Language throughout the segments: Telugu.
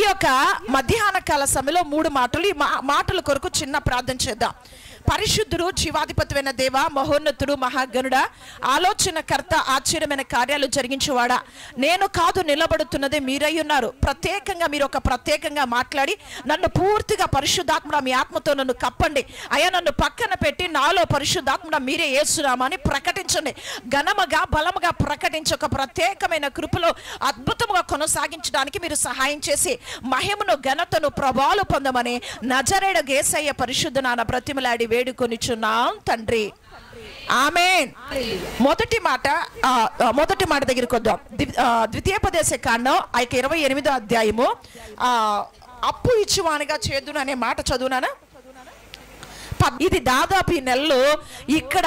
యొక్క మధ్యాహ్న కాల సమయంలో 3 మాటలు, ఈ మాటల కొరకు చిన్న ప్రార్థన చేద్దాం. పరిశుద్ధుడు, జీవాధిపతివైన దేవ, మహోన్నతుడు, మహాగణుడా, ఆలోచనకర్త, ఆశ్చర్యమైన కార్యాలు జరిగించేవాడా, నేను కాదు నిలబడుతున్నదే మీరై ఉన్నారు. ప్రత్యేకంగా మీరు ప్రత్యేకంగా మాట్లాడి నన్ను పూర్తిగా పరిశుద్ధాత్మ మీ ఆత్మతో నన్ను కప్పండి అయ్యా. నన్ను పక్కన పెట్టి నాలో పరిశుద్ధాత్మ మీరే యేసునామని ప్రకటించండి. ఘనముగా బలముగా ప్రకటించి ఒక ప్రత్యేకమైన కృపలో అద్భుతముగా కొనసాగించడానికి మీరు సహాయం చేసి మహిమను, ఘనతను, ప్రభావాలు పొందమని నజరేయుడు యేసయ్య పరిశుద్ధ నామమున బ్రతిమలాడి వేడుకొనిచున్నాం తండ్రి, ఆమేన్. మొదటి మాట దగ్గరికి వద్దాం. ద్వితీయోపదేశ కాండం 28వ అధ్యాయము అప్పు ఇచ్చువానిగా చేదును అనే మాట చదువునానా? ఇది దాదాపు ఈ నెలలో ఇక్కడ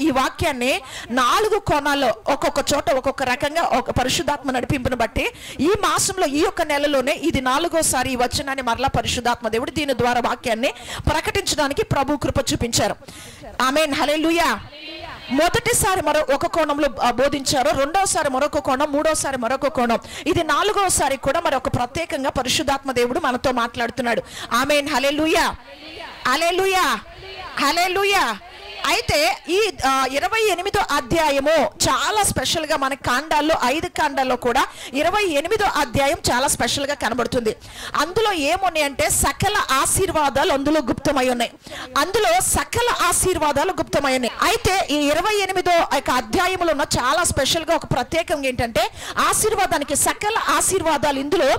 ఈ వాక్యాన్ని 4 కోణాల్లో ఒక్కొక్క చోట ఒక్కొక్క రకంగా ఒక పరిశుద్ధాత్మ నడిపింపును బట్టి ఈ మాసంలో ఈ యొక్క నెలలోనే ఇది 4వసారి ఈ వచనాన్ని మరలా పరిశుద్ధాత్మ దేవుడు దీని ద్వారా వాక్యాన్ని ప్రకటించడానికి ప్రభు కృప చూపించారు. ఆమేన్, హల్లెలూయా. మొదటిసారి ఒక కోణంలో బోధించారు, రెండోసారి మరొక కోణం, మూడోసారి మరొక కోణం, ఇది 4వసారి కూడా ఒక ప్రత్యేకంగా పరిశుద్ధాత్మ దేవుడు మనతో మాట్లాడుతున్నాడు. ఆమేన్, హల్లెలూయా, హల్లెలూయా, హల్లెలూయా. అయితే ఈ 28వ అధ్యాయము చాలా స్పెషల్గా మన కాండాల్లో 5 కాండాల్లో కూడా 28వ అధ్యాయం చాలా స్పెషల్గా కనబడుతుంది. అందులో ఏమున్నాయి అంటే సకల ఆశీర్వాదాలు అందులో గుప్తమై ఉన్నాయి. అందులో సకల ఆశీర్వాదాలు గుప్తమై ఉన్నాయి. అయితే ఈ 28వ అధ్యాయంలో ఉన్న చాలా స్పెషల్గా ఒక ప్రత్యేకంగా ఏంటంటే ఆశీర్వాదానికి సకల ఆశీర్వాదాలు ఇందులో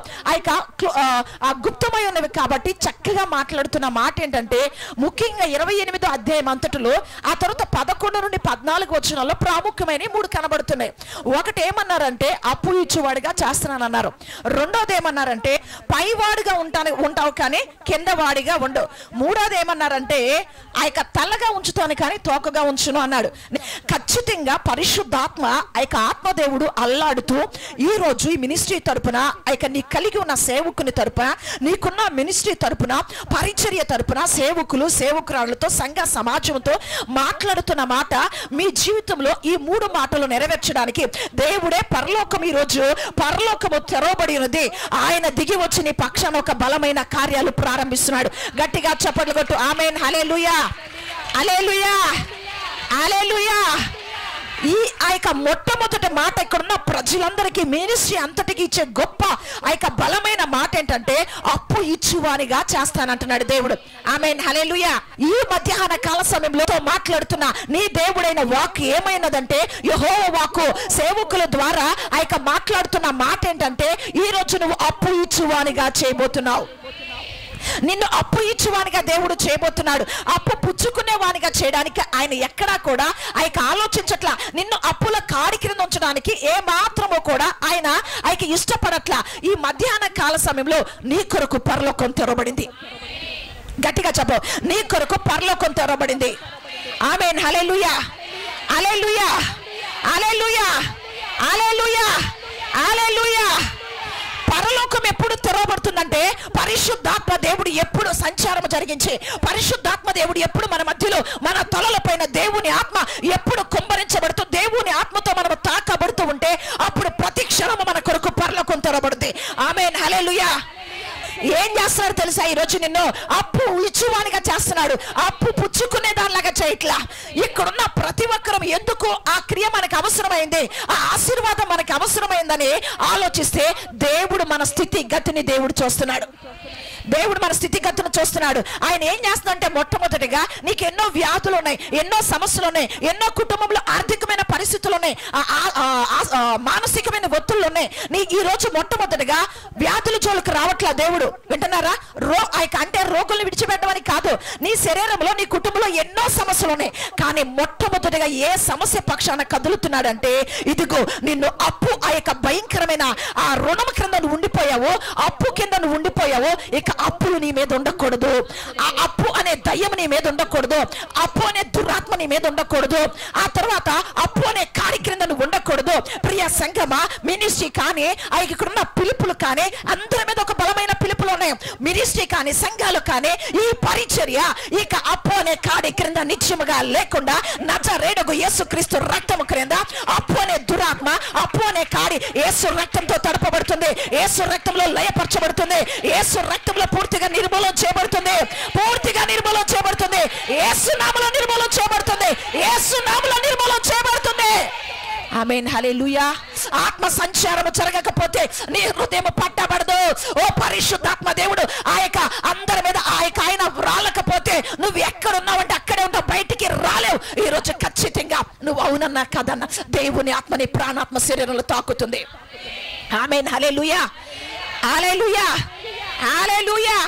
గుప్తమై ఉన్నవి. కాబట్టి చక్కగా మాట్లాడుతున్న మాట ఏంటంటే ముఖ్యంగా 28వ అధ్యాయం అంతటిలో ఆ తర్వాత 11 నుండి 14 వచనాల్లో ప్రాముఖ్యమైన 3 కనబడుతున్నాయి. ఒకటి ఏమన్నారంటే అప్పు ఇచ్చేవాడిగా చేస్తున్నానన్నారు. రెండోది ఏమన్నారంటే పైవాడిగా ఉంటావు కానీ కింద వాడిగా ఉండవు. మూడోది ఏమన్నారంటే ఆ యొక్క తలగా ఉంచుతాను కానీ తోకగా ఉంచును అన్నాడు. ఖచ్చితంగా పరిశుద్ధాత్మ ఆ యొక్క ఆత్మదేవుడు అల్లాడుతూ ఈ రోజు ఈ మినిస్ట్రీ తరపున ఆ యొక్క నీ కలిగి ఉన్న సేవకుని తరపున, నీకున్న మినిస్ట్రీ తరపున, పరిచర్య తరపున సేవకులు సేవకురాళ్లతో సంఘ సమాజంతో మాట్లాడుతున్న మాట మీ జీవితంలో ఈ 3 మాటలు నెరవేర్చడానికి దేవుడే పరలోకం ఈ రోజు పరలోకము తెరవబడి ఉన్నది. ఆయన దిగి వచ్చి నీ పక్షాన ఒక బలమైన కార్యాలు ప్రారంభిస్తున్నాడు. గట్టిగా చప్పట్లు కొట్టు. ఆమేన్, హల్లెలూయా, హల్లెలూయా, హల్లెలూయా. ఈ ఆ యొక్క మొట్టమొదటి మాట ఇక్కడున్న ప్రజలందరికీ మినిస్ట్రీ అంతటికి ఇచ్చే గొప్ప ఆ యొక్క బలమైన మాట ఏంటంటే అప్పు ఇచ్చువానిగా చేస్తానంటున్నాడు దేవుడు. ఆమేన్, హల్లెలూయా. ఈ మధ్యాహ్న కాల సమయంలో మాట్లాడుతున్న నీ దేవుడైన వాక్కు ఏమైనదంటే యెహోవా వాక్కు సేవకుల ద్వారా ఆ యొక్క మాట్లాడుతున్న మాట ఏంటంటే ఈ రోజు నువ్వు అప్పు ఇచ్చువానిగా చేయబోతున్నావు. నిన్ను అప్పు ఇచ్చేవానిగా దేవుడు చేయబోతున్నాడు. అప్పు పుచ్చుకునే వానిగా చేయడానికి ఆయన ఎక్కడా కూడా ఆయనకి ఆలోచించట్లా. నిన్ను అప్పుల కాడి కింద ఉంచడానికి ఏ మాత్రమో కూడా ఆయన ఆయనకి ఇష్టపడట్లా. ఈ మధ్యాహ్న కాల సమయంలో నీ కొరకు పరలోకం తెరవబడింది. గట్టిగా చెప్పు, నీ కొరకు పరలోకం తెరవబడింది. ఆమేన్, హల్లెలూయా, హల్లెలూయా, హల్లెలూయా, హల్లెలూయా, హల్లెలూయా. పరలోకం ఎప్పుడు తెరవబడుతుందంటే పరిశుద్ధాత్మ దేవుడు ఎప్పుడు సంచారం జరిగించి, పరిశుద్ధాత్మ దేవుడు ఎప్పుడు మన మధ్యలో మన తలల పైన దేవుని ఆత్మ ఎప్పుడు కుమ్మరించబడుతూ దేవుని ఆత్మతో మనం తాకబడుతూ ఉంటే అప్పుడు ప్రతి క్షణము మన కొరకు పరలోకం తెరవబడుతుంది. ఆమేన్, హల్లెలూయా. ఏం చేస్తున్నాడు తెలుసా? ఈరోజు నిన్ను అప్పు ఇచ్చువానిగా చేస్తున్నాడు, అప్పు పుచ్చుకునే దానిలాగా చేయట్లా. ఇక్కడున్న ప్రతి ఒక్కరం ఎందుకు ఆ క్రియ మనకు అవసరమైంది, ఆ ఆశీర్వాదం మనకు అవసరమైందని ఆలోచిస్తే దేవుడు మన స్థితి గతిని దేవుడు చూస్తున్నాడు. దేవుడు మన స్థితిగతులను చూస్తున్నాడు. ఆయన ఏం చేస్తున్నాడంటే మొట్టమొదటిగా నీకు ఎన్నో వ్యాధులు ఉన్నాయి, ఎన్నో సమస్యలు ఉన్నాయి, ఎన్నో కుటుంబంలో ఆర్థికమైన పరిస్థితులు ఉన్నాయి, మానసికమైన ఒత్తిళ్ళు ఉన్నాయి. నీ ఈ రోజు మొట్టమొదటిగా వ్యాధుల జోలికి రావట్లా దేవుడు. వింటున్నారా? అంటే రోగుల్ని విడిచిపెట్టమని కాదు, నీ శరీరంలో నీ కుటుంబంలో ఎన్నో సమస్యలు ఉన్నాయి. కానీ మొట్టమొదటిగా ఏ సమస్య పక్షాన కదులుతున్నాడంటే ఇదిగో నిన్ను అప్పు ఆ యొక్క భయంకరమైన ఆ రుణం కింద నువ్వు ఉండిపోయావు, అప్పు కింద నువ్వు ఉండిపోయావు. ఇక అప్పులు నీ మీద ఉండకూడదు, ఆ అప్పు అనే దయ్యం నీ మీద ఉండకూడదు, అప్పు అనే దురాత్మ నీ మీద ఉండకూడదు, ఆ తర్వాత అప్పు అనే కాడి క్రింద నువ్వు ఉండకూడదు. ఉండకూడదు. ప్రియ సంఘమా, మినిస్ట్రీ కానీ ఇక్కడున్న పిలుపులు కానీ అందరి మీద ఒక బలమైన పిలుపులు ఉన్నాయి. మినిస్ట్రీ కానీ సంఘాలు కానీ ఈ పరిచర్య ఇక అప్పు అనే కాడి క్రింద నిత్యముగా లేకుండా నజరేయుడగు యేసుక్రీస్తు రక్తము క్రింద అప్పు అనే దురాత్మ, అప్పు అనే కాడి యేసు రక్తంతో తడపబడుతుంది, యేసు రక్తంలో లయపరచబడుతుంది, యేసు రక్తంలో పూర్తిగా నిర్మూలన చేయబడుతుంది, పూర్తిగా నిర్మూలన చేయబడుతుంది, యేసు నామములో నిర్మూలన చేయబడుతుంది, యేసు నామములో నిర్మూలన చేయబడుతుంది. ఆమేన్, హల్లెలూయా. ఆత్మ సంచారం జరగకపోతే నీ హృదయం పట్టబడదు. ఓ పరిశుద్ధాత్మ దేవుడు అందరి మీద ఆయన రాలకపోతే నువ్వు ఎక్కడున్నావంటే అక్కడే ఉంటావు, బయటికి రాలేవు. ఈ రోజు ఖచ్చితంగా నువ్వు అవునన్నా కదన్నా దేవుని ఆత్మని ప్రాణాత్మ శరీరంలో తాకుతుంది. ఆమేన్, హల్లెలూయా, హల్లెలూయా, హల్లెలూయా,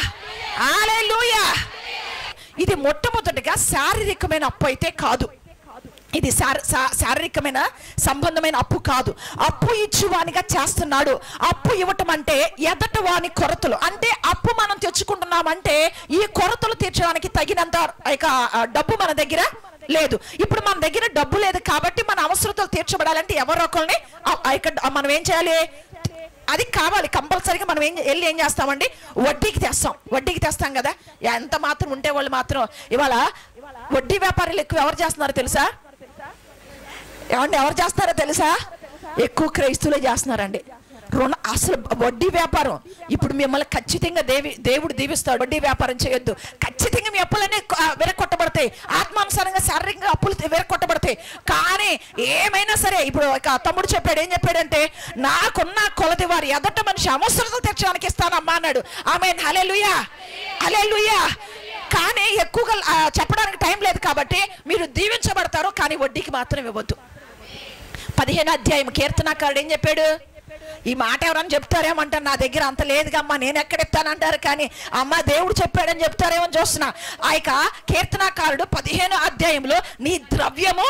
హల్లెలూయా. ఇది మొట్టమొదటిగా శారీరకమైన అప్పు అయితే కాదు. ఇది శారీరకమైన సంబంధమైన అప్పు కాదు. అప్పు ఇచ్చువానిగా చేస్తున్నాడు. అప్పు ఇవ్వటం అంటే ఎదట వాని కొరతలు, అంటే అప్పు మనం తెచ్చుకుంటున్నామంటే ఈ కొరతలు తీర్చడానికి తగినంత డబ్బు మన దగ్గర లేదు. ఇప్పుడు మన దగ్గర డబ్బు లేదు కాబట్టి మన అవసరతలు తీర్చబడాలంటే ఎవరో ఒకరిని మనం ఏం చేయాలి? అది కావాలి కంపల్సరీగా. మనం ఏం చేస్తామండి? వడ్డీకి తెస్తాం కదా. ఎంత మాత్రం ఉంటే వాళ్ళు మాత్రం ఇవాళ వడ్డీ వ్యాపారులు ఎక్కువ ఎవరు చేస్తున్నారో తెలుసా? ఎవరు చేస్తారో తెలుసా? ఎక్కువ క్రైస్తువులే చేస్తున్నారండి. అసలు వడ్డీ వ్యాపారం ఇప్పుడు మిమ్మల్ని ఖచ్చితంగా దేవుడు దీవిస్తాడు. వడ్డీ వ్యాపారం చేయొద్దు. ఖచ్చితంగా మీ అప్పులన్నీ వెరకొట్టబడతాయి. ఆత్మానుసారంగా శారీరకంగా అప్పులు వెరకొట్టబడతాయి. కానీ ఏమైనా సరే ఇప్పుడు తమ్ముడు చెప్పాడు, ఏం చెప్పాడంటే నాకున్న కొలది వారి ఎదట మనిషి అవసరతలు తెచ్చడానికి ఇస్తానమ్మా అన్నాడు. ఆమేన్, హల్లెలూయా, హల్లెలూయా. కానీ ఎక్కువగా చెప్పడానికి టైం లేదు కాబట్టి మీరు దీవించబడతారు, కానీ వడ్డీకి మాత్రం ఇవ్వద్దు. 15వ అధ్యాయం కీర్తనకారుడు ఏం చెప్పాడు? ఈ మాట ఎవరన్నా చెప్తారేమంటారు, నా దగ్గర అంత లేదుగా అమ్మా నేను ఎక్కడెత్తానంటారు, కానీ అమ్మ దేవుడు చెప్పాడని చెప్తారేమో చూస్తున్నా. కీర్తనకారుడు 15వ అధ్యాయంలో నీ ద్రవ్యము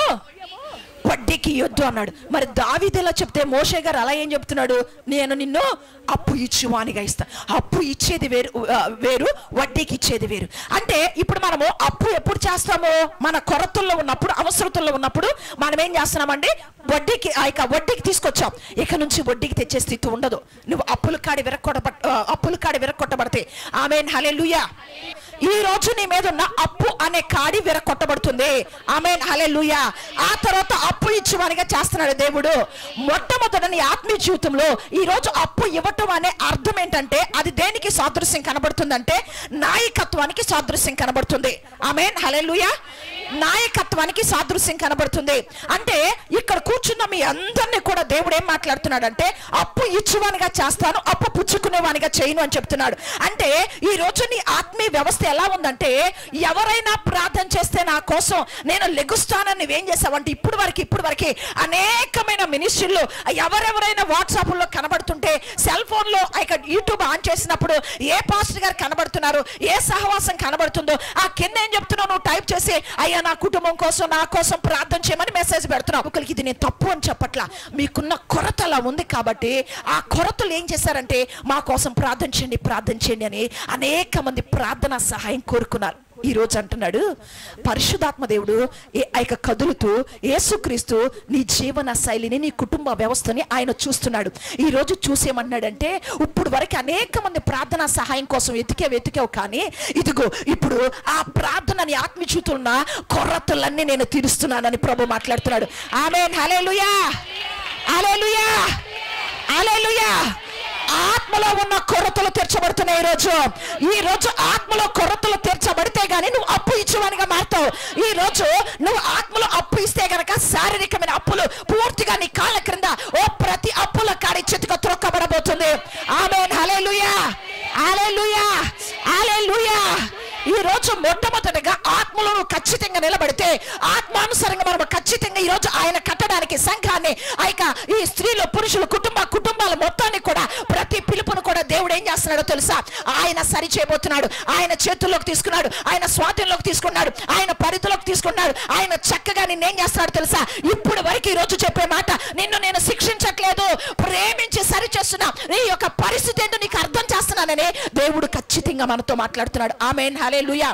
వడ్డీకి ఇవ్వద్దు అన్నాడు. మరి దావీదు ఎలా చెప్తే మోషే గారు అలా ఏం చెప్తున్నాడు? నేను నిన్ను అప్పు ఇచ్చువానిగా ఇస్తా. అప్పు ఇచ్చేది వేరు, వడ్డీకి ఇచ్చేది వేరు. అంటే ఇప్పుడు మనము అప్పు ఎప్పుడు చేస్తాము? మన కొరతల్లో ఉన్నప్పుడు, అవసరతల్లో ఉన్నప్పుడు మనం ఏం చేస్తున్నామండి? వడ్డీకి తీసుకొచ్చాం. ఇక నుంచి వడ్డీకి తెచ్చే స్థితి ఉండదు. నువ్వు అప్పుల కాడి విరక్కొట్టబడతాయి. ఆమేన్, హల్లెలూయా. ఈ రోజు నీ మీద ఉన్న అప్పు అనే కాడి విరక్కొట్టబడుతుంది. ఆమేన్, హల్లెలూయా. ఆ తర్వాత అప్పు ఇచ్చువానిగా చేస్తున్నాడు దేవుడు. మొట్టమొదట నీ ఆత్మీయ జీవితంలో ఈ రోజు అప్పు ఇవ్వటం అనే అర్థం ఏంటంటే అది దేనికి సాదృశ్యం కనబడుతుందంటే నాయకత్వానికి సాదృశ్యం కనబడుతుంది. ఆమేన్, హల్లెలూయా. నాయకత్వానికి సాదృశ్యం కనబడుతుంది. అంటే ఇక్కడ కూర్చున్న మీ అందరినీ కూడా దేవుడు ఏం మాట్లాడుతున్నాడంటే అప్పు ఇచ్చువానిగా చేస్తాను, అప్పు పుచ్చుకునేవానిగా చేయను అని చెప్తున్నాడు. అంటే ఈ రోజు నీ ఆత్మీయ వ్యవస్థ ఎలా ఉందంటే ఎవరైనా ప్రార్థన చేస్తే నా కోసం నేను లెగుస్తానని నువ్వేం చేసావంటే ఇప్పుడు వరకు అనేకమైన మినిస్ట్రీలు ఎవరెవరైనా వాట్సాప్లో కనబడుతుంటే, సెల్ ఫోన్లో యూట్యూబ్ ఆన్ చేసినప్పుడు ఏ పాస్టర్ గారు కనబడుతున్నారు, ఏ సహవాసం కనబడుతుందో ఆ కింద ఏం చెప్తున్నావు నువ్వు టైప్ చేసి అయ్యా నా కుటుంబం కోసం నా కోసం ప్రార్థన చేయమని మెసేజ్ పెడుతున్నావు. ఒకరికి ఇది నేను తప్పు అని చెప్పట్లా, మీకున్న కొరత అలా ఉంది కాబట్టి ఆ కొరతలు ఏం చేశారంటే మా కోసం ప్రార్థన చేయండి అని అనేక మంది ప్రార్థన సహాయం కోరుకున్నారు. ఈ రోజు అంటున్నాడు పరిశుద్ధాత్మ దేవుడు కదులుతూ యేసుక్రీస్తు నీ జీవన శైలిని, నీ కుటుంబ వ్యవస్థని ఆయన చూస్తున్నాడు. ఈ రోజు చూసేమన్నాడంటే ఇప్పుడు వరకు అనేక మంది ప్రార్థన సహాయం కోసం వెతికావు కానీ ఇదిగో ఇప్పుడు ఆ ప్రార్థనని ఆత్మీయుతున్న కొరతలన్నీ నేను తీరుస్తున్నానని ప్రభు మాట్లాడుతున్నాడు. ఆమేన్, హల్లెలూయా, హల్లెలూయా, హల్లెలూయా. ఆత్మలో ఉన్న కొరతలు తీర్చబడుతున్నాయి. ఈ రోజు ఆత్మలో కొరతలు తీర్చబడితే గానీ నువ్వు అప్పు ఇచ్చేవానిగా మారుతావు. ఈ రోజు నువ్వు ఆత్మలో అప్పు ఇస్తే గనక శారీరకమైన అప్పులు పూర్తిగా నీ కాళ్ళ క్రింద ప్రతి అప్పుల కాడి చేతిగా త్రొక్కబడబోతుంది. ఆమేన్, హల్లెలూయా, హల్లెలూయా, హల్లెలూయా. ఈ రోజు మొట్టమొదటిగా ఆత్మలో నువ్వు ఖచ్చితంగా నిలబడితే ఆత్మానుసారంగా మనం ఖచ్చితంగా ఈ రోజు ఆయన కట్టడానికి సంఘాన్ని ఈ స్త్రీలు పురుషులు కుటుంబాల మొత్తాన్ని కూడా ప్రతి పిలుపును కూడా దేవుడు ఏం చేస్తున్నాడో తెలుసా? ఆయన సరి చేయబోతున్నాడు. ఆయన చేతుల్లోకి తీసుకున్నాడు, ఆయన స్వాధీనంలోకి తీసుకున్నాడు, ఆయన పరిధిలోకి తీసుకున్నాడు. ఆయన చక్కగా నిన్నేం చేస్తున్నాడు తెలుసా? ఇప్పుడు వరకు ఈ రోజు చెప్పే మాట నిన్ను నేను శిక్షించట్లేదు, ప్రేమించి సరి చేస్తున్నా, నీ యొక్క పరిస్థితి ఏంటో నీకు అర్థం చేస్తున్నానని దేవుడు ఖచ్చితంగా మనతో మాట్లాడుతున్నాడు. ఆమేన్, హల్లెలూయా.